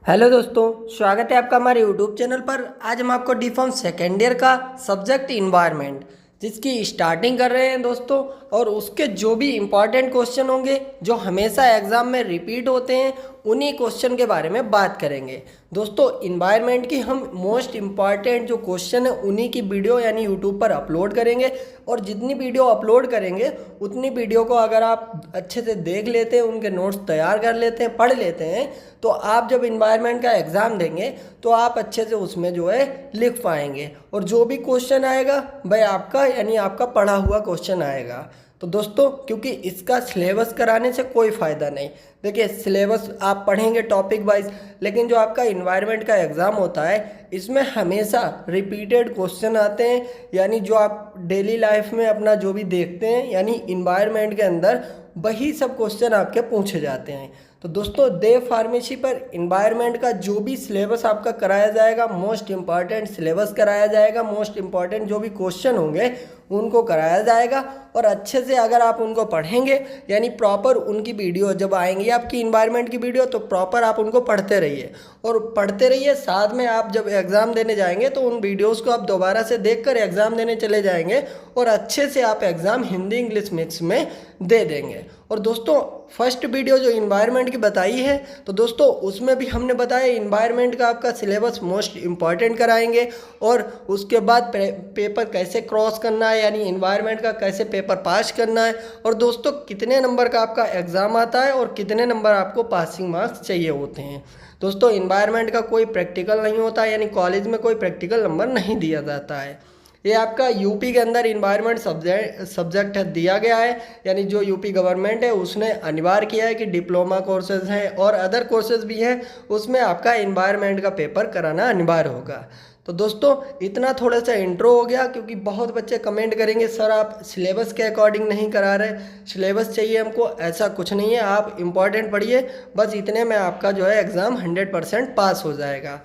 Hello दोस्तों, स्वागत है आपका हमारे यूट्यूब चैनल पर। आज हम आपको डी फार्म सेकेंड ईयर का सब्जेक्ट इन्वायरमेंट जिसकी स्टार्टिंग कर रहे हैं दोस्तों, और उसके जो भी इम्पॉर्टेंट क्वेश्चन होंगे जो हमेशा एग्ज़ाम में रिपीट होते हैं उन्हीं क्वेश्चन के बारे में बात करेंगे। दोस्तों, इन्वायरमेंट की हम मोस्ट इम्पॉर्टेंट जो क्वेश्चन है उन्हीं की वीडियो यानी यूट्यूब पर अपलोड करेंगे, और जितनी वीडियो अपलोड करेंगे उतनी वीडियो को अगर आप अच्छे से देख लेते हैं, उनके नोट्स तैयार कर लेते हैं, पढ़ लेते हैं, तो आप जब इन्वायरमेंट का एग्ज़ाम देंगे तो आप अच्छे से उसमें जो है लिख पाएंगे, और जो भी क्वेश्चन आएगा भाई आपका यानी आपका पढ़ा हुआ क्वेश्चन आएगा। तो दोस्तों, क्योंकि इसका सिलेबस कराने से कोई फ़ायदा नहीं। देखिए, सिलेबस आप पढ़ेंगे टॉपिक वाइज, लेकिन जो आपका इन्वायरमेंट का एग्ज़ाम होता है इसमें हमेशा रिपीटेड क्वेश्चन आते हैं, यानी जो आप डेली लाइफ में अपना जो भी देखते हैं यानी इन्वायरमेंट के अंदर वही सब क्वेश्चन आपके पूछे जाते हैं। तो दोस्तों, देव फार्मेसी पर इन्वायरमेंट का जो भी सिलेबस आपका कराया जाएगा, मोस्ट इम्पॉर्टेंट सिलेबस कराया जाएगा, मोस्ट इम्पॉर्टेंट जो भी क्वेश्चन होंगे उनको कराया जाएगा, और अच्छे से अगर आप उनको पढ़ेंगे यानी प्रॉपर उनकी वीडियो जब आएंगी आपकी इन्वायरमेंट की वीडियो, तो प्रॉपर आप उनको पढ़ते रहिए और पढ़ते रहिए। साथ में आप जब एग्ज़ाम देने जाएंगे तो उन वीडियोस को आप दोबारा से देखकर एग्ज़ाम देने चले जाएंगे, और अच्छे से आप एग्ज़ाम हिंदी इंग्लिश मिक्स में दे देंगे। और दोस्तों, फर्स्ट वीडियो जो इन्वायरमेंट की बताई है, तो दोस्तों उसमें भी हमने बताया इन्वायरमेंट का आपका सिलेबस मोस्ट इम्पॉर्टेंट कराएंगे, और उसके बाद पेपर कैसे क्रॉस करना है यानी इन्वायरमेंट का कैसे पेपर पास करना है, और दोस्तों कितने नंबर का आपका एग्ज़ाम आता है और कितने नंबर आपको पासिंग मार्क्स चाहिए होते हैं। दोस्तों, इन्वायरमेंट का कोई प्रैक्टिकल नहीं होता, यानी कॉलेज में कोई प्रैक्टिकल नंबर नहीं दिया जाता है। ये आपका यूपी के अंदर इन्वायरमेंट सब्जेक्ट दिया गया है, यानी जो यूपी गवर्नमेंट है उसने अनिवार्य किया है कि डिप्लोमा कोर्सेज हैं और अदर कोर्सेज भी हैं, उसमें आपका इन्वायरमेंट का पेपर कराना अनिवार्य होगा। तो दोस्तों, इतना थोड़ा सा इंट्रो हो गया, क्योंकि बहुत बच्चे कमेंट करेंगे सर आप सिलेबस के अकॉर्डिंग नहीं करा रहे, सिलेबस चाहिए हमको। ऐसा कुछ नहीं है, आप इम्पॉर्टेंट पढ़िए, बस इतने में आपका जो है एग्ज़ाम 100% पास हो जाएगा।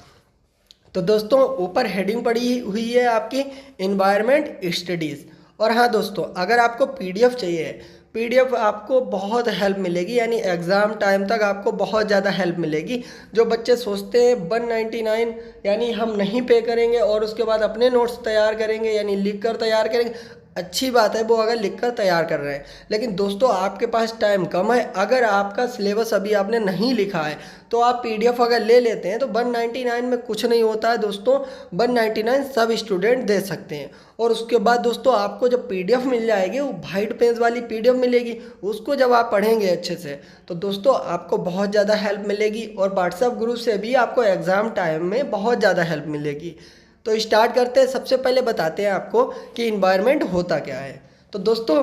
तो दोस्तों, ऊपर हेडिंग पड़ी हुई है आपकी इन्वायरमेंट स्टडीज़। और हाँ दोस्तों, अगर आपको पीडीएफ चाहिए, पीडीएफ आपको बहुत हेल्प मिलेगी, यानी एग्ज़ाम टाइम तक आपको बहुत ज़्यादा हेल्प मिलेगी। जो बच्चे सोचते हैं 199 यानी हम नहीं पे करेंगे और उसके बाद अपने नोट्स तैयार करेंगे यानी लिख कर तैयार करेंगे, अच्छी बात है वो अगर लिखकर तैयार कर रहे हैं, लेकिन दोस्तों आपके पास टाइम कम है। अगर आपका सिलेबस अभी आपने नहीं लिखा है तो आप पीडीएफ अगर ले लेते हैं तो 199 में कुछ नहीं होता है दोस्तों, 199 सब स्टूडेंट दे सकते हैं। और उसके बाद दोस्तों आपको जब पीडीएफ मिल जाएगी, वो वाइट पेज वाली पीडीएफ मिलेगी, उसको जब आप पढ़ेंगे अच्छे से तो दोस्तों आपको बहुत ज़्यादा हेल्प मिलेगी, और व्हाट्सएप ग्रुप से भी आपको एग्ज़ाम टाइम में बहुत ज़्यादा हेल्प मिलेगी। तो स्टार्ट करते हैं। सबसे पहले बताते हैं आपको कि इन्वायरमेंट होता क्या है। तो दोस्तों,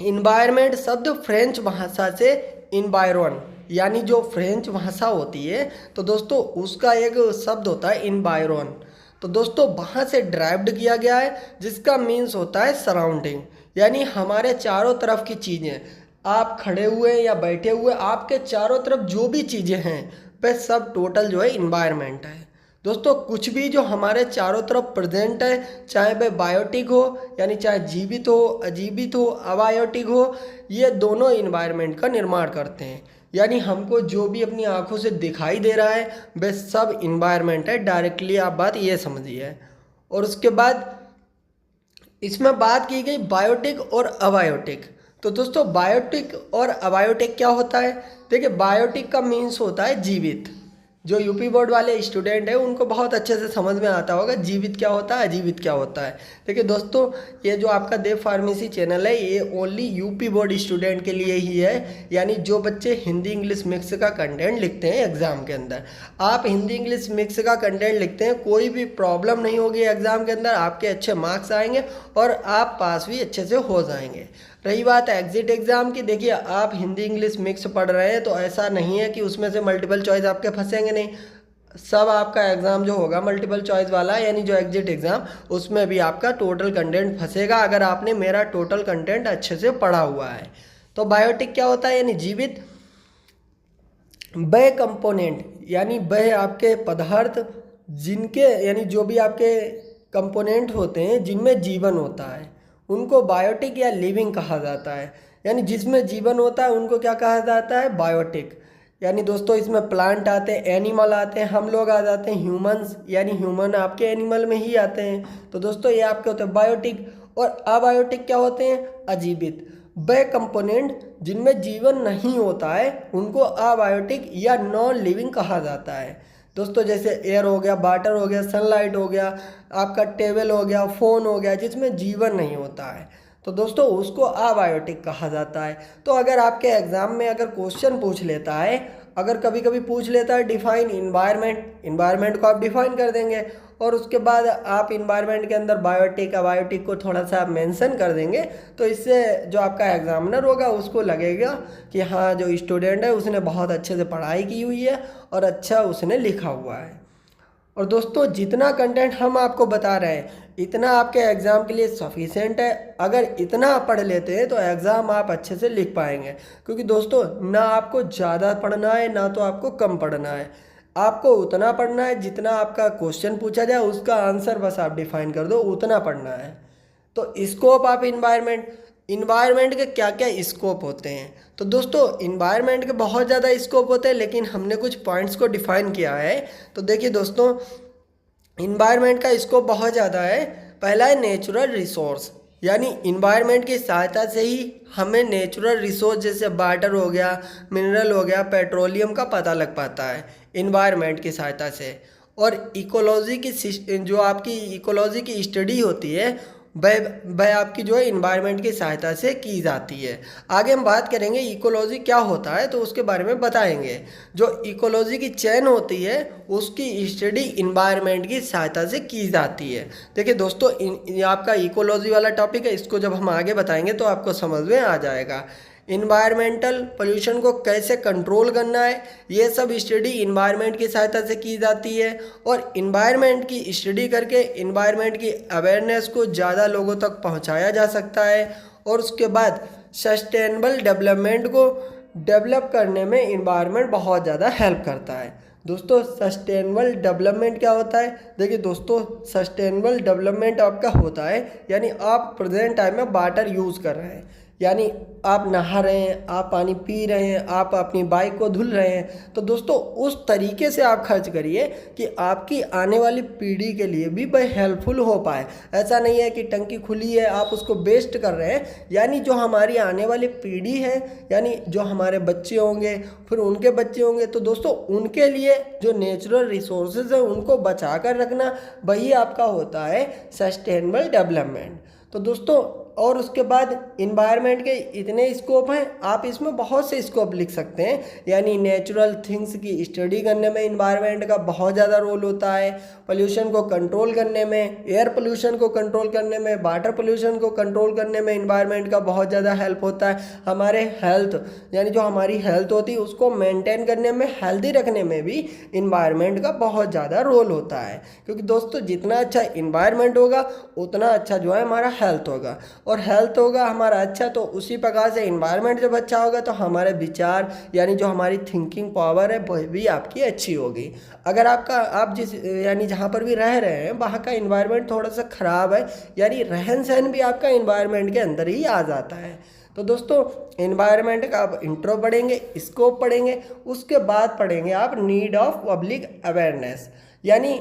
इन्वायरमेंट शब्द फ्रेंच भाषा से इन्वायरन यानी जो फ्रेंच भाषा होती है, तो दोस्तों उसका एक शब्द होता है इन्वायरन। तो दोस्तों वहाँ से ड्राइव्ड किया गया है, जिसका मीन्स होता है सराउंडिंग, यानी हमारे चारों तरफ की चीज़ें, आप खड़े हुए या बैठे हुए आपके चारों तरफ जो भी चीज़ें हैं वह सब टोटल जो है इन्वायरमेंट है। दोस्तों, कुछ भी जो हमारे चारों तरफ प्रेजेंट है, चाहे वह बायोटिक हो यानी चाहे जीवित हो, अजीवित हो, अबायोटिक हो, ये दोनों इन्वायरमेंट का निर्माण करते हैं। यानी हमको जो भी अपनी आंखों से दिखाई दे रहा है वह सब इन्वायरमेंट है, डायरेक्टली आप बात ये समझिए। और उसके बाद इसमें बात की गई बायोटिक और अबायोटिक। तो दोस्तों, बायोटिक और अबायोटिक क्या होता है? देखिए, बायोटिक का मीन्स होता है जीवित। जो यूपी बोर्ड वाले स्टूडेंट हैं उनको बहुत अच्छे से समझ में आता होगा जीवित क्या होता है, अजीवित क्या होता है। देखिए दोस्तों, ये जो आपका देव फार्मेसी चैनल है ये ओनली यूपी बोर्ड स्टूडेंट के लिए ही है, यानी जो बच्चे हिंदी इंग्लिश मिक्स का कंटेंट लिखते हैं एग्ज़ाम के अंदर। आप हिंदी इंग्लिश मिक्स का कंटेंट लिखते हैं, कोई भी प्रॉब्लम नहीं होगी एग्ज़ाम के अंदर, आपके अच्छे मार्क्स आएंगे और आप पास भी अच्छे से हो जाएंगे। रही बात एग्जिट एग्ज़ाम की, देखिए आप हिंदी इंग्लिश मिक्स पढ़ रहे हैं तो ऐसा नहीं है कि उसमें से मल्टीपल चॉइस आपके फंसेंगे नहीं, सब आपका एग्ज़ाम जो होगा मल्टीपल चॉइस वाला यानी जो एग्जिट एग्ज़ाम, उसमें भी आपका टोटल कंटेंट फंसेगा अगर आपने मेरा टोटल कंटेंट अच्छे से पढ़ा हुआ है। तो बायोटिक क्या होता है? यानी जीवित। वह कंपोनेंट यानी वह आपके पदार्थ जिनके यानी जो भी आपके कंपोनेंट होते हैं जिनमें जीवन होता है उनको बायोटिक या लिविंग कहा जाता है, यानी जिसमें जीवन होता है उनको क्या कहा जाता है? बायोटिक। यानी दोस्तों इसमें प्लांट आते हैं, एनिमल आते हैं, हम लोग आ जाते हैं ह्यूमंस, यानी ह्यूमन आपके एनिमल में ही आते हैं। तो दोस्तों ये आपके होते हैं बायोटिक। और अबायोटिक क्या होते हैं? अजीवित। वे कंपोनेंट जिनमें जीवन नहीं होता है उनको अबायोटिक या नॉन लिविंग कहा जाता है। दोस्तों जैसे एयर हो गया, वाटर हो गया, सनलाइट हो गया, आपका टेबल हो गया, फ़ोन हो गया, जिसमें जीवन नहीं होता है, तो दोस्तों उसको अबायोटिक कहा जाता है। तो अगर आपके एग्ज़ाम में अगर क्वेश्चन पूछ लेता है, अगर कभी कभी पूछ लेता है डिफाइन इन्वायरमेंट, इन्वायरमेंट को आप डिफाइन कर देंगे और उसके बाद आप इन्वायरमेंट के अंदर बायोटिक अबायोटिक को थोड़ा सा आप मेंशन कर देंगे, तो इससे जो आपका एग्जामिनर होगा उसको लगेगा कि हाँ जो स्टूडेंट है उसने बहुत अच्छे से पढ़ाई की हुई है और अच्छा उसने लिखा हुआ है। और दोस्तों जितना कंटेंट हम आपको बता रहे हैं इतना आपके एग्ज़ाम के लिए सफिशेंट है। अगर इतना आप पढ़ लेते हैं तो एग्ज़ाम आप अच्छे से लिख पाएंगे, क्योंकि दोस्तों ना आपको ज़्यादा पढ़ना है ना तो आपको कम पढ़ना है, आपको उतना पढ़ना है जितना आपका क्वेश्चन पूछा जाए उसका आंसर बस आप डिफाइन कर दो, उतना पढ़ना है। तो स्कोप ऑफ इन्वायरमेंट के क्या क्या स्कोप होते हैं? तो दोस्तों इन्वायरमेंट के बहुत ज़्यादा स्कोप होते हैं, लेकिन हमने कुछ पॉइंट्स को डिफाइन किया है। तो देखिए दोस्तों इन्वायरमेंट का स्कोप बहुत ज़्यादा है। पहला है नेचुरल रिसोर्स, यानी इन्वायरमेंट की सहायता से ही हमें नेचुरल रिसोर्स जैसे वाटर हो गया, मिनरल हो गया, पेट्रोलियम का पता लग पाता है इन्वायरमेंट की सहायता से। और इकोलॉजी की जो आपकी इकोलॉजी की स्टडी होती है वह आपकी जो है इन्वायरमेंट की सहायता से की जाती है। आगे हम बात करेंगे इकोलॉजी क्या होता है, तो उसके बारे में बताएंगे। जो इकोलॉजी की चेन होती है उसकी स्टडी इन्वायरमेंट की सहायता से की जाती है। देखिए दोस्तों ये आपका इकोलॉजी वाला टॉपिक है, इसको जब हम आगे बताएंगे तो आपको समझ में आ जाएगा। इन्वायरमेंटल पोल्यूशन को कैसे कंट्रोल करना है ये सब स्टडी इन्वायरमेंट की सहायता से की जाती है। और इन्वायरमेंट की स्टडी करके इन्वायरमेंट की अवेयरनेस को ज़्यादा लोगों तक पहुंचाया जा सकता है। और उसके बाद सस्टेनेबल डेवलपमेंट को डेवलप करने में इन्वायरमेंट बहुत ज़्यादा हेल्प करता है। दोस्तों सस्टेनेबल डेवलपमेंट क्या होता है? देखिए दोस्तों सस्टेनेबल डेवलपमेंट आपका होता है यानी आप प्रेजेंट टाइम में वाटर यूज़ कर रहे हैं, यानी आप नहा रहे हैं, आप पानी पी रहे हैं, आप अपनी बाइक को धुल रहे हैं, तो दोस्तों उस तरीके से आप खर्च करिए कि आपकी आने वाली पीढ़ी के लिए भी वह हेल्पफुल हो पाए। ऐसा नहीं है कि टंकी खुली है आप उसको वेस्ट कर रहे हैं, यानी जो हमारी आने वाली पीढ़ी है, यानी जो हमारे बच्चे होंगे फिर उनके बच्चे होंगे, तो दोस्तों उनके लिए जो नेचुरल रिसोर्सेज है उनको बचा कर रखना वही आपका होता है सस्टेनेबल डेवलपमेंट। तो दोस्तों और उसके बाद इन्वायरमेंट के इतने स्कोप हैं, आप इसमें बहुत से स्कोप लिख सकते हैं, यानी नेचुरल थिंग्स की स्टडी करने में इन्वायरमेंट का बहुत ज़्यादा रोल होता है। पोल्यूशन को कंट्रोल करने में, एयर पोल्यूशन को कंट्रोल करने में, वाटर पोल्यूशन को कंट्रोल करने में इन्वायरमेंट का बहुत ज़्यादा हेल्प होता है। हमारे हेल्थ यानी जो हमारी हेल्थ होती है उसको मेंटेन करने में, हेल्दी रखने में भी इन्वायरमेंट का बहुत ज़्यादा रोल होता है, क्योंकि दोस्तों जितना अच्छा इन्वायरमेंट होगा उतना अच्छा जो है हमारा हेल्थ होगा, और हेल्थ होगा हमारा अच्छा तो उसी प्रकार से इन्वायरमेंट जब अच्छा होगा तो हमारे विचार यानी जो हमारी थिंकिंग पावर है वह भी आपकी अच्छी होगी। अगर आप जिस यानी जहाँ पर भी रह रहे हैं वहाँ का इन्वायरमेंट थोड़ा सा ख़राब है, यानी रहन सहन भी आपका इन्वायरमेंट के अंदर ही आ जाता है। तो दोस्तों इन्वायरमेंट का आप इंट्रो पढ़ेंगे, स्कोप पढ़ेंगे, उसके बाद पढ़ेंगे आप नीड ऑफ पब्लिक अवेयरनेस, यानी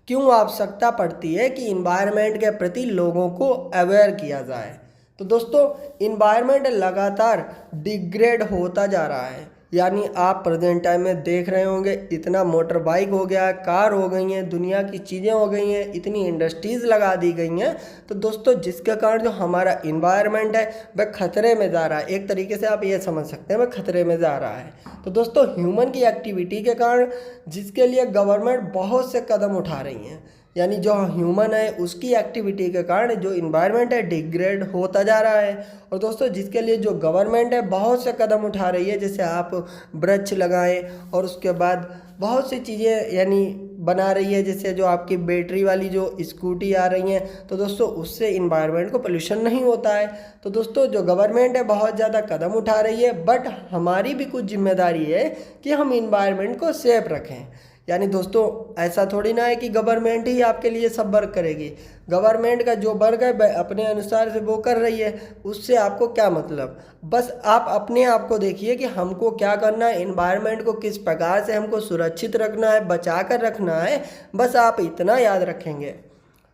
क्यों आवश्यकता पड़ती है कि इन्वायरमेंट के प्रति लोगों को अवेयर किया जाए। तो दोस्तों इन्वायरमेंट लगातार डिग्रेड होता जा रहा है, यानी आप प्रेजेंट टाइम में देख रहे होंगे इतना मोटर बाइक हो गया, कार हो गई हैं, दुनिया की चीज़ें हो गई हैं, इतनी इंडस्ट्रीज़ लगा दी गई हैं, तो दोस्तों जिसके कारण जो हमारा इन्वायरमेंट है वह खतरे में जा रहा है। एक तरीके से आप ये समझ सकते हैं वह खतरे में जा रहा है। तो दोस्तों ह्यूमन की एक्टिविटी के कारण जिसके लिए गवर्नमेंट बहुत से कदम उठा रही हैं, यानी जो ह्यूमन है उसकी एक्टिविटी के कारण जो इन्वायरमेंट है डिग्रेड होता जा रहा है। और दोस्तों जिसके लिए जो गवर्नमेंट है बहुत से कदम उठा रही है, जैसे आप वृक्ष लगाएं और उसके बाद बहुत सी चीज़ें यानी बना रही है, जैसे जो आपकी बैटरी वाली जो स्कूटी आ रही हैं, तो दोस्तों उससे इन्वायरमेंट को पोल्यूशन नहीं होता है। तो दोस्तों जो गवर्नमेंट है बहुत ज़्यादा कदम उठा रही है, बट हमारी भी कुछ जिम्मेदारी है कि हम इन्वायरमेंट को सेफ रखें। यानी दोस्तों ऐसा थोड़ी ना है कि गवर्नमेंट ही आपके लिए सब वर्क करेगी। गवर्नमेंट का जो वर्क है अपने अनुसार से वो कर रही है, उससे आपको क्या मतलब। बस आप अपने आप को देखिए कि हमको क्या करना है, एनवायरनमेंट को किस प्रकार से हमको सुरक्षित रखना है, बचा कर रखना है, बस आप इतना याद रखेंगे।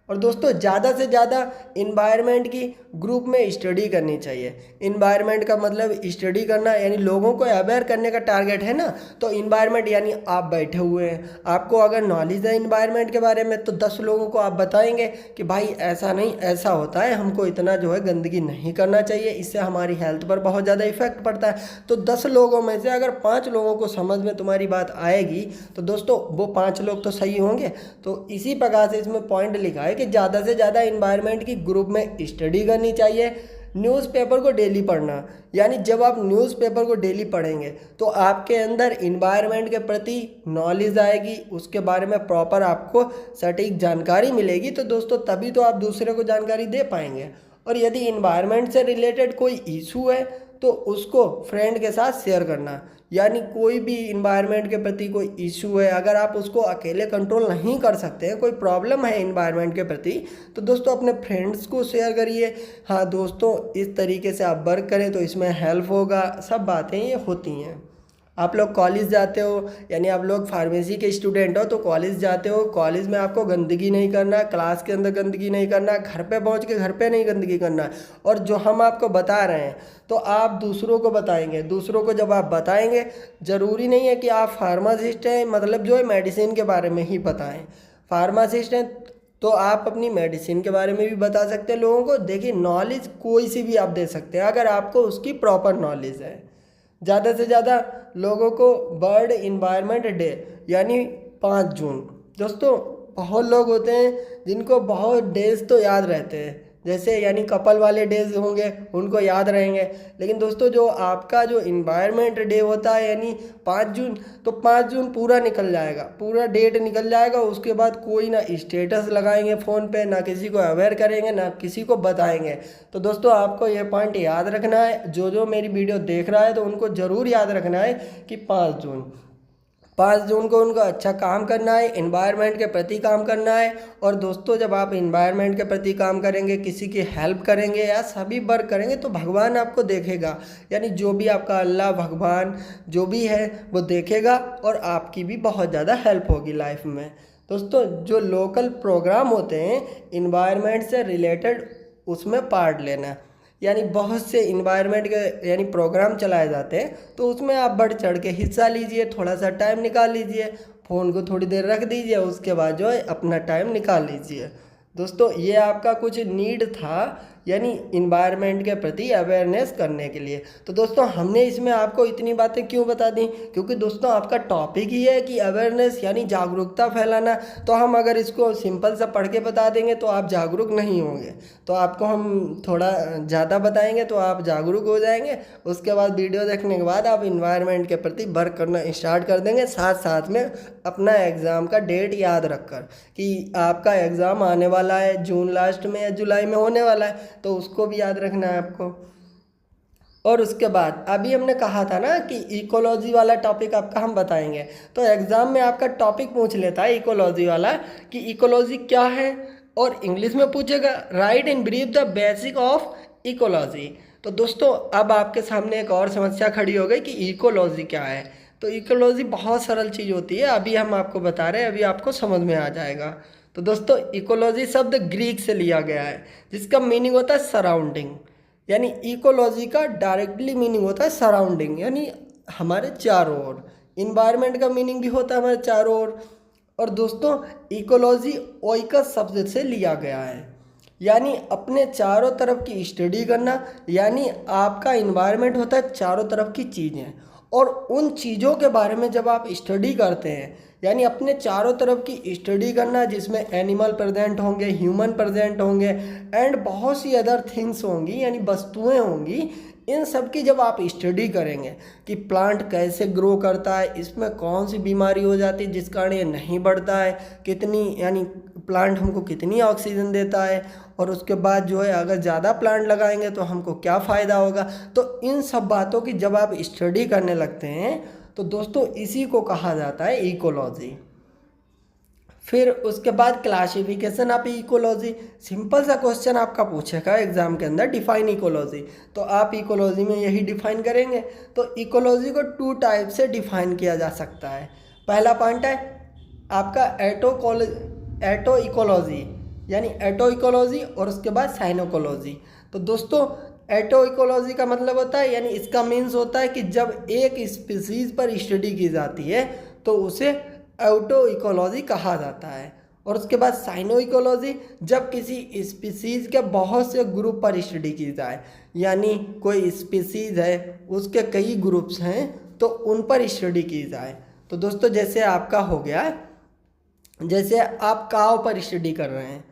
और दोस्तों ज़्यादा से ज़्यादा इन्वायरमेंट की ग्रुप में स्टडी करनी चाहिए। इन्वायरमेंट का मतलब स्टडी करना, यानी लोगों को अवेयर करने का टारगेट है ना। तो इन्वायरमेंट यानी आप बैठे हुए हैं, आपको अगर नॉलेज है इन्वायरमेंट के बारे में तो 10 लोगों को आप बताएंगे कि भाई ऐसा नहीं ऐसा होता है, हमको इतना जो है गंदगी नहीं करना चाहिए, इससे हमारी हेल्थ पर बहुत ज़्यादा इफेक्ट पड़ता है। तो 10 लोगों में से अगर 5 लोगों को समझ में तुम्हारी बात आएगी तो दोस्तों वो 5 लोग तो सही होंगे। तो इसी प्रकार से इसमें पॉइंट लिखा है कि ज़्यादा से ज़्यादा इन्वायरमेंट की ग्रुप में स्टडी करनी चाहिए। न्यूज़पेपर को डेली पढ़ना, यानी जब आप न्यूज़पेपर को डेली पढ़ेंगे तो आपके अंदर इन्वायरमेंट के प्रति नॉलेज आएगी, उसके बारे में प्रॉपर आपको सटीक जानकारी मिलेगी। तो दोस्तों तभी तो आप दूसरे को जानकारी दे पाएंगे। और यदि इन्वायरमेंट से रिलेटेड कोई इशू है तो उसको फ्रेंड के साथ शेयर करना, यानी कोई भी इन्वायरमेंट के प्रति कोई इशू है, अगर आप उसको अकेले कंट्रोल नहीं कर सकते हैं, कोई प्रॉब्लम है इन्वायरमेंट के प्रति, तो दोस्तों अपने फ्रेंड्स को शेयर करिए। हाँ दोस्तों इस तरीके से आप वर्क करें तो इसमें हेल्प होगा। सब बातें ये होती हैं। आप लोग कॉलेज जाते हो, यानी आप लोग फार्मेसी के स्टूडेंट हो तो कॉलेज जाते हो, कॉलेज में आपको गंदगी नहीं करना, क्लास के अंदर गंदगी नहीं करना, घर पे पहुंच के घर पे नहीं गंदगी करना। और जो हम आपको बता रहे हैं तो आप दूसरों को बताएंगे। दूसरों को जब आप बताएंगे, ज़रूरी नहीं है कि आप फार्मासिस्ट हैं मतलब जो है मेडिसिन के बारे में ही बताएं। फार्मासिस्ट हैं तो आप अपनी मेडिसिन के बारे में भी बता सकते हैं लोगों को। देखिए नॉलेज कोई सी भी आप दे सकते हैं अगर आपको उसकी प्रॉपर नॉलेज है। ज़्यादा से ज़्यादा लोगों को वर्ल्ड इन्वायरमेंट डे यानी 5 जून, दोस्तों बहुत लोग होते हैं जिनको बहुत डेज तो याद रहते हैं, जैसे यानी कपल वाले डेज होंगे उनको याद रहेंगे। लेकिन दोस्तों जो आपका जो इन्वायरमेंट डे होता है यानी 5 जून, तो 5 जून पूरा निकल जाएगा, पूरा डेट निकल जाएगा। उसके बाद कोई ना स्टेटस लगाएंगे फ़ोन पे, ना किसी को अवेयर करेंगे, ना किसी को बताएंगे। तो दोस्तों आपको ये पॉइंट याद रखना है। जो मेरी वीडियो देख रहा है तो उनको ज़रूर याद रखना है कि 5 जून को उनको अच्छा काम करना है, इन्वायरमेंट के प्रति काम करना है। और दोस्तों जब आप इन्वायरमेंट के प्रति काम करेंगे, किसी की हेल्प करेंगे या सभी वर्क करेंगे तो भगवान आपको देखेगा, यानी जो भी आपका अल्लाह भगवान जो भी है वो देखेगा और आपकी भी बहुत ज़्यादा हेल्प होगी लाइफ में। दोस्तों जो लोकल प्रोग्राम होते हैं इन्वायरमेंट से रिलेटेड उसमें पार्ट लेना, यानी बहुत से इन्वायरमेंट के यानी प्रोग्राम चलाए जाते हैं तो उसमें आप बढ़ चढ़ के हिस्सा लीजिए, थोड़ा सा टाइम निकाल लीजिए, फ़ोन को थोड़ी देर रख दीजिए, उसके बाद जो है अपना टाइम निकाल लीजिए। दोस्तों ये आपका कुछ नीड था यानी इन्वायरमेंट के प्रति अवेयरनेस करने के लिए। तो दोस्तों हमने इसमें आपको इतनी बातें क्यों बता दी, क्योंकि दोस्तों आपका टॉपिक ही है कि अवेयरनेस यानी जागरूकता फैलाना। तो हम अगर इसको सिंपल सा पढ़ के बता देंगे तो आप जागरूक नहीं होंगे, तो आपको हम थोड़ा ज़्यादा बताएंगे तो आप जागरूक हो जाएंगे। उसके बाद वीडियो देखने के बाद आप इन्वायरमेंट के प्रति वर्क करना स्टार्ट कर देंगे, साथ साथ में अपना एग्ज़ाम का डेट याद रखकर कि आपका एग्ज़ाम आने वाला है जून लास्ट में या जुलाई में होने वाला है, तो उसको भी याद रखना है आपको। और उसके बाद अभी हमने कहा था ना कि इकोलॉजी वाला टॉपिक आपका हम बताएंगे, तो एग्ज़ाम में आपका टॉपिक पूछ लेता है इकोलॉजी वाला कि इकोलॉजी क्या है, और इंग्लिश में पूछेगा right in brief the basic of ecology. तो दोस्तों अब आपके सामने एक और समस्या खड़ी हो गई कि इकोलॉजी क्या है। तो इकोलॉजी बहुत सरल चीज़ होती है, अभी हम आपको बता रहे हैं, अभी आपको समझ में आ जाएगा। तो दोस्तों इकोलॉजी शब्द ग्रीक से लिया गया है जिसका मीनिंग होता है सराउंडिंग, यानी इकोलॉजी का डायरेक्टली मीनिंग होता है सराउंडिंग यानी हमारे चारों ओर। इन्वायरमेंट का मीनिंग भी होता है हमारे चारों ओर। और दोस्तों इकोलॉजी ओइकस शब्द से लिया गया है, यानी अपने चारों तरफ की स्टडी करना, यानी आपका इन्वायरमेंट होता है चारों तरफ की चीज़ें, और उन चीज़ों के बारे में जब आप स्टडी करते हैं यानी अपने चारों तरफ की स्टडी करना जिसमें एनिमल प्रेजेंट होंगे, ह्यूमन प्रेजेंट होंगे एंड बहुत सी अदर थिंग्स होंगी यानी वस्तुएं होंगी, इन सब की जब आप स्टडी करेंगे कि प्लांट कैसे ग्रो करता है, इसमें कौन सी बीमारी हो जाती है जिस कारण ये नहीं बढ़ता है, कितनी यानी प्लांट हमको कितनी ऑक्सीजन देता है, और उसके बाद जो है अगर ज़्यादा प्लांट लगाएंगे तो हमको क्या फ़ायदा होगा। तो इन सब बातों की जब आप स्टडी करने लगते हैं तो दोस्तों इसी को कहा जाता है इकोलॉजी। फिर उसके बाद क्लासिफिकेशन ऑफ इकोलॉजी, सिंपल सा क्वेश्चन आपका पूछेगा एग्जाम के अंदर, डिफाइन इकोलॉजी, तो आप इकोलॉजी में यही डिफाइन करेंगे। तो इकोलॉजी को 2 टाइप से डिफाइन किया जा सकता है। पहला पॉइंट है आपका एटो इकोलॉजी, यानी एटो इकोलॉजी, और उसके बाद साइनोकोलॉजी। तो दोस्तों एटो इकोलॉजी का मतलब होता है, यानी इसका मीन्स होता है कि जब एक स्पीसीज पर स्टडी की जाती है तो उसे एटो इकोलॉजी कहा जाता है। और उसके बाद साइनो इकोलॉजी, जब किसी स्पीसीज के बहुत से ग्रुप पर स्टडी की जाए, यानी कोई स्पीसीज है उसके कई ग्रुप्स हैं तो उन पर स्टडी की जाए। तो दोस्तों जैसे आपका हो गया, जैसे आप काव पर स्टडी कर रहे हैं,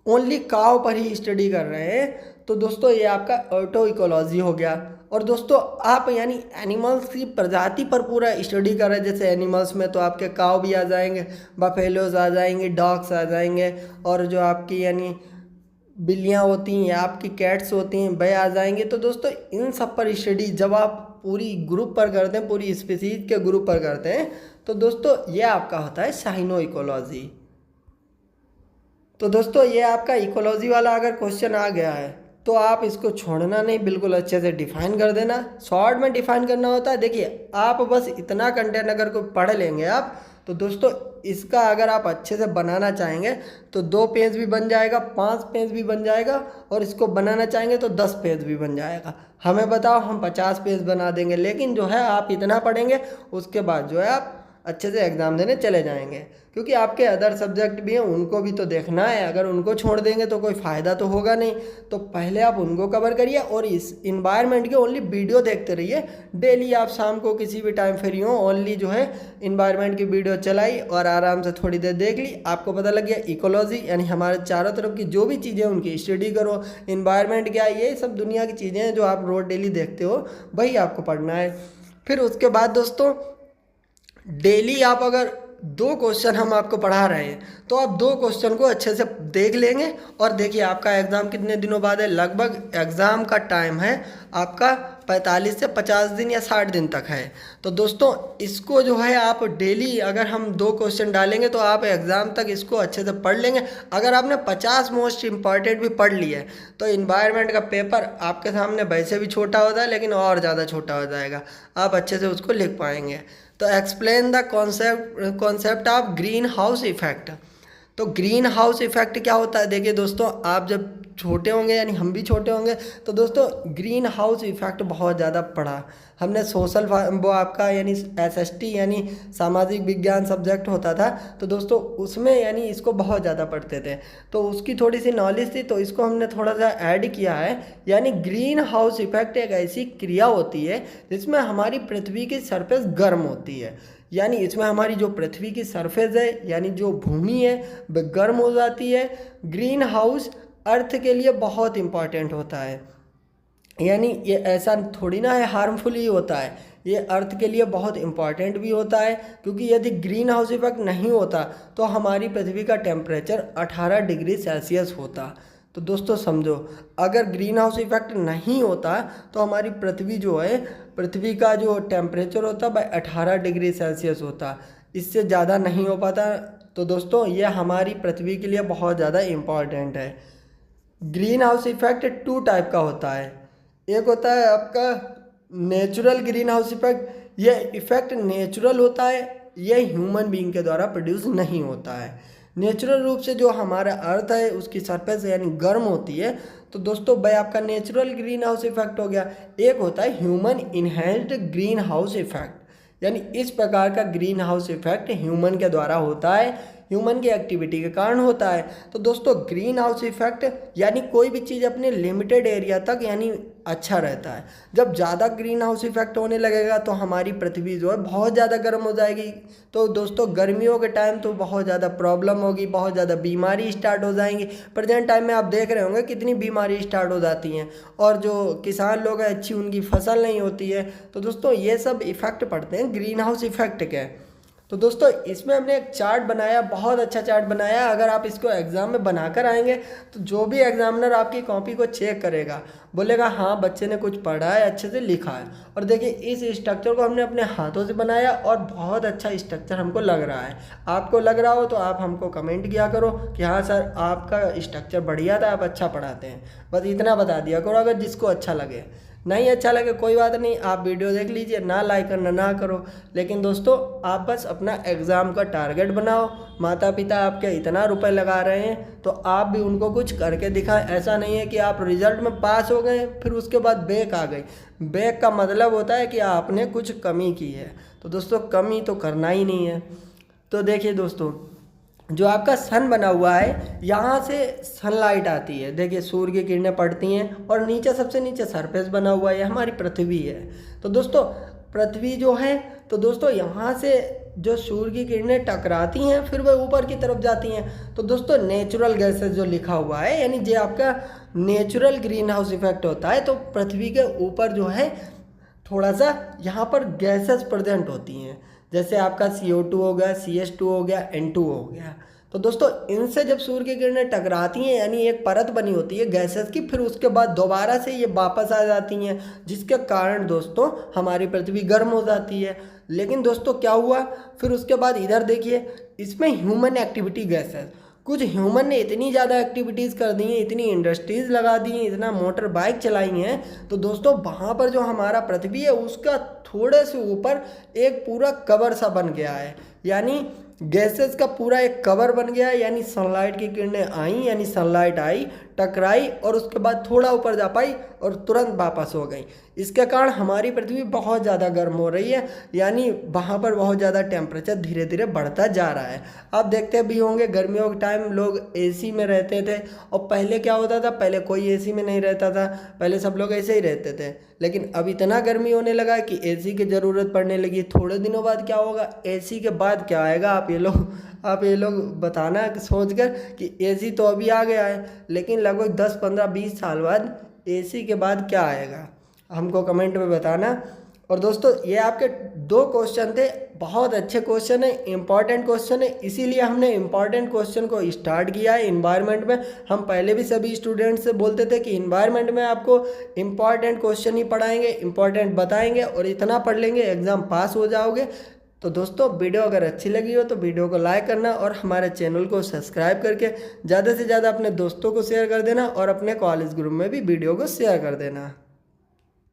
ओनली काव पर ही स्टडी कर रहे हैं, तो दोस्तों ये आपका एटो इकोलॉजी हो गया। और दोस्तों आप यानी एनिमल्स की प्रजाति पर पूरा स्टडी कर रहे हैं, जैसे एनिमल्स में तो आपके काव भी आ जाएंगे, बफेलोज आ जाएंगे, डॉग्स आ जाएंगे, और जो आपकी यानी बिल्लियाँ होती हैं या आपकी कैट्स होती हैं वह आ जाएंगे। तो दोस्तों इन सब पर स्टडी जब आप पूरी ग्रुप पर करते हैं, पूरी स्पीसीज के ग्रुप पर करते हैं, तो दोस्तों ये आपका होता है साइनो इकोलॉजी। तो दोस्तों ये आपका इकोलॉजी वाला अगर क्वेश्चन आ गया है तो आप इसको छोड़ना नहीं, बिल्कुल अच्छे से डिफाइन कर देना। शॉर्ट में डिफाइन करना होता है। देखिए आप बस इतना कंटेंट अगर को पढ़ लेंगे आप, तो दोस्तों इसका अगर आप अच्छे से बनाना चाहेंगे तो 2 पेज भी बन जाएगा, 5 पेज भी बन जाएगा, और इसको बनाना चाहेंगे तो 10 पेज भी बन जाएगा। हमें बताओ हम 50 पेज बना देंगे, लेकिन जो है आप इतना पढ़ेंगे उसके बाद जो है आप अच्छे से एग्ज़ाम देने चले जाएंगे, क्योंकि आपके अदर सब्जेक्ट भी हैं उनको भी तो देखना है। अगर उनको छोड़ देंगे तो कोई फ़ायदा तो होगा नहीं। तो पहले आप उनको कवर करिए और इस इन्वायरमेंट की ओनली वीडियो देखते रहिए। डेली आप शाम को किसी भी टाइम फ्री हो, ओनली जो है इन्वायरमेंट की वीडियो चलाई और आराम से थोड़ी देर देख ली, आपको पता लग गया इकोलॉजी यानी हमारे चारों तरफ की जो भी चीज़ें उनकी स्टडी करो। इन्वायरमेंट क्या है, ये सब दुनिया की चीज़ें हैं जो आप रोज़ डेली देखते हो, वही आपको पढ़ना है। फिर उसके बाद दोस्तों डेली आप अगर 2 क्वेश्चन हम आपको पढ़ा रहे हैं तो आप 2 क्वेश्चन को अच्छे से देख लेंगे। और देखिए आपका एग्ज़ाम कितने दिनों बाद है, लगभग एग्ज़ाम का टाइम है आपका 45 से 50 दिन या 60 दिन तक है। तो दोस्तों इसको जो है आप डेली अगर हम 2 क्वेश्चन डालेंगे तो आप एग्ज़ाम तक इसको अच्छे से पढ़ लेंगे। अगर आपने 50 मोस्ट इम्पॉर्टेंट भी पढ़ लिए तो इन्वायरमेंट का पेपर आपके सामने वैसे भी छोटा होता है, लेकिन और ज़्यादा छोटा हो जाएगा, आप अच्छे से उसको लिख पाएंगे। तो explain the concept of green house effect. तो ग्रीन हाउस इफेक्ट क्या होता है, देखिए दोस्तों आप जब छोटे होंगे यानी हम भी छोटे होंगे तो दोस्तों ग्रीन हाउस इफेक्ट बहुत ज़्यादा पढ़ा हमने। सोशल वो आपका यानी SST यानी सामाजिक विज्ञान सब्जेक्ट होता था, तो दोस्तों उसमें यानी इसको बहुत ज़्यादा पढ़ते थे, तो उसकी थोड़ी सी नॉलेज थी, तो इसको हमने थोड़ा सा ऐड किया है। यानी ग्रीन हाउस इफेक्ट एक ऐसी क्रिया होती है जिसमें हमारी पृथ्वी की सरफेस गर्म होती है, यानी इसमें हमारी जो पृथ्वी की सरफेस है यानी जो भूमि है वह गर्म हो जाती है। ग्रीन हाउस अर्थ के लिए बहुत इम्पॉर्टेंट होता है, यानी ये ऐसा थोड़ी ना है हार्मफुल ही होता है, ये अर्थ के लिए बहुत इम्पॉर्टेंट भी होता है, क्योंकि यदि ग्रीन हाउस इफेक्ट नहीं होता तो हमारी पृथ्वी का टेम्परेचर 18 डिग्री सेल्सियस होता। तो दोस्तों समझो, अगर ग्रीन हाउस इफेक्ट नहीं होता तो हमारी पृथ्वी जो है, पृथ्वी का जो टेम्परेचर होता वह 18 डिग्री सेल्सियस होता, इससे ज़्यादा नहीं हो पाता। तो दोस्तों ये हमारी पृथ्वी के लिए बहुत ज़्यादा इम्पॉर्टेंट है। ग्रीन हाउस इफेक्ट 2 टाइप का होता है। एक होता है आपका नेचुरल ग्रीन हाउस इफेक्ट, यह इफेक्ट नेचुरल होता है, यह ह्यूमन बीइंग के द्वारा प्रोड्यूस नहीं होता है। नेचुरल रूप से जो हमारा अर्थ है उसकी सरफेस यानी गर्म होती है, तो दोस्तों भाई आपका नेचुरल ग्रीन हाउस इफेक्ट हो गया। एक होता है human enhanced green house effect, यानी इस प्रकार का ग्रीन हाउस इफेक्ट ह्यूमन के द्वारा होता है, ह्यूमन की एक्टिविटी के कारण होता है। तो दोस्तों ग्रीन हाउस इफेक्ट यानी कोई भी चीज़ अपने लिमिटेड एरिया तक यानी अच्छा रहता है। जब ज़्यादा ग्रीन हाउस इफेक्ट होने लगेगा तो हमारी पृथ्वी जो है बहुत ज़्यादा गर्म हो जाएगी। तो दोस्तों गर्मियों के टाइम तो बहुत ज़्यादा प्रॉब्लम होगी, बहुत ज़्यादा बीमारी स्टार्ट हो जाएंगी। प्रेजेंट टाइम में आप देख रहे होंगे कितनी बीमारी स्टार्ट हो जाती हैं, और जो किसान लोग हैं अच्छी उनकी फसल नहीं होती है। तो दोस्तों ये सब इफ़ेक्ट पड़ते हैं ग्रीन हाउस इफेक्ट के। तो दोस्तों इसमें हमने एक चार्ट बनाया, बहुत अच्छा चार्ट बनाया। अगर आप इसको एग्ज़ाम में बनाकर आएंगे तो जो भी एग्जामिनर आपकी कॉपी को चेक करेगा बोलेगा हाँ बच्चे ने कुछ पढ़ा है, अच्छे से लिखा है। और देखिए इस स्ट्रक्चर को हमने अपने हाथों से बनाया और बहुत अच्छा स्ट्रक्चर हमको लग रहा है। आपको लग रहा हो तो आप हमको कमेंट किया करो कि हाँ सर आपका स्ट्रक्चर बढ़िया था, आप अच्छा पढ़ाते हैं। बस इतना बता दिया करो। अगर जिसको अच्छा लगे, नहीं अच्छा लगे कोई बात नहीं, आप वीडियो देख लीजिए, ना लाइक करना ना करो। लेकिन दोस्तों आप बस अपना एग्ज़ाम का टारगेट बनाओ। माता पिता आपके इतना रुपए लगा रहे हैं तो आप भी उनको कुछ करके दिखाएं। ऐसा नहीं है कि आप रिजल्ट में पास हो गए फिर उसके बाद बैक आ गई। बैक का मतलब होता है कि आपने कुछ कमी की है। तो दोस्तों कमी तो करना ही नहीं है। तो देखिए दोस्तों, जो आपका सन बना हुआ है यहाँ से सनलाइट आती है। देखिए सूर्य की किरणें पड़ती हैं और नीचे सबसे नीचे सरफेस बना हुआ है, हमारी पृथ्वी है। तो दोस्तों पृथ्वी जो है, तो दोस्तों यहाँ से जो सूर्य की किरणें टकराती हैं फिर वह ऊपर की तरफ जाती हैं। तो दोस्तों नेचुरल गैसेस जो लिखा हुआ है, यानी जो आपका नेचुरल ग्रीन हाउस इफेक्ट होता है, तो पृथ्वी के ऊपर जो है थोड़ा सा यहाँ पर गैसेस प्रेजेंट होती हैं। जैसे आपका CO2 हो गया, CH2 हो गया, N2 हो गया। तो दोस्तों इनसे जब सूर्य की किरणें टकराती हैं यानी एक परत बनी होती है गैसेस की, फिर उसके बाद दोबारा से ये वापस आ जाती हैं, जिसके कारण दोस्तों हमारी पृथ्वी गर्म हो जाती है। लेकिन दोस्तों क्या हुआ फिर उसके बाद, इधर देखिए इसमें ह्यूमन एक्टिविटी गैसेस, कुछ ह्यूमन ने इतनी ज़्यादा एक्टिविटीज़ कर दी हैं, इतनी इंडस्ट्रीज़ लगा दी हैं, इतना मोटर बाइक चलाई हैं, तो दोस्तों वहाँ पर जो हमारा पृथ्वी है उसका थोड़े से ऊपर एक पूरा कवर सा बन गया है। यानी गैसेस का पूरा एक कवर बन गया है। यानी सनलाइट की किरणें आई, यानी सनलाइट आई, टकराई और उसके बाद थोड़ा ऊपर जा पाई और तुरंत वापस हो गई। इसके कारण हमारी पृथ्वी बहुत ज़्यादा गर्म हो रही है। यानी वहाँ पर बहुत ज़्यादा टेम्परेचर धीरे धीरे बढ़ता जा रहा है। आप देखते भी होंगे गर्मियों के टाइम लोग AC में रहते थे, और पहले क्या होता था, पहले कोई AC में नहीं रहता था, पहले सब लोग ऐसे ही रहते थे। लेकिन अब इतना गर्मी होने लगा है कि AC की ज़रूरत पड़ने लगी। थोड़े दिनों बाद क्या होगा, AC के बाद क्या आएगा, आप ये लोग बताना सोचकर कि AC तो अभी आ गया है, लेकिन लगभग 10, 15, 20 साल बाद AC के बाद क्या आएगा, हमको कमेंट में बताना। और दोस्तों ये आपके 2 क्वेश्चन थे, बहुत अच्छे क्वेश्चन है, इंपॉर्टेंट क्वेश्चन है, इसीलिए हमने इंपॉर्टेंट क्वेश्चन को स्टार्ट किया है इन्वायरमेंट में। हम पहले भी सभी स्टूडेंट्स से बोलते थे कि इन्वायरमेंट में आपको इंपॉर्टेंट क्वेश्चन ही पढ़ाएंगे, इंपॉर्टेंट बताएंगे, और इतना पढ़ लेंगे एग्ज़ाम पास हो जाओगे। तो दोस्तों वीडियो अगर अच्छी लगी हो तो वीडियो को लाइक करना और हमारे चैनल को सब्सक्राइब करके ज़्यादा से ज़्यादा अपने दोस्तों को शेयर कर देना और अपने कॉलेज ग्रुप में भी वीडियो को शेयर कर देना।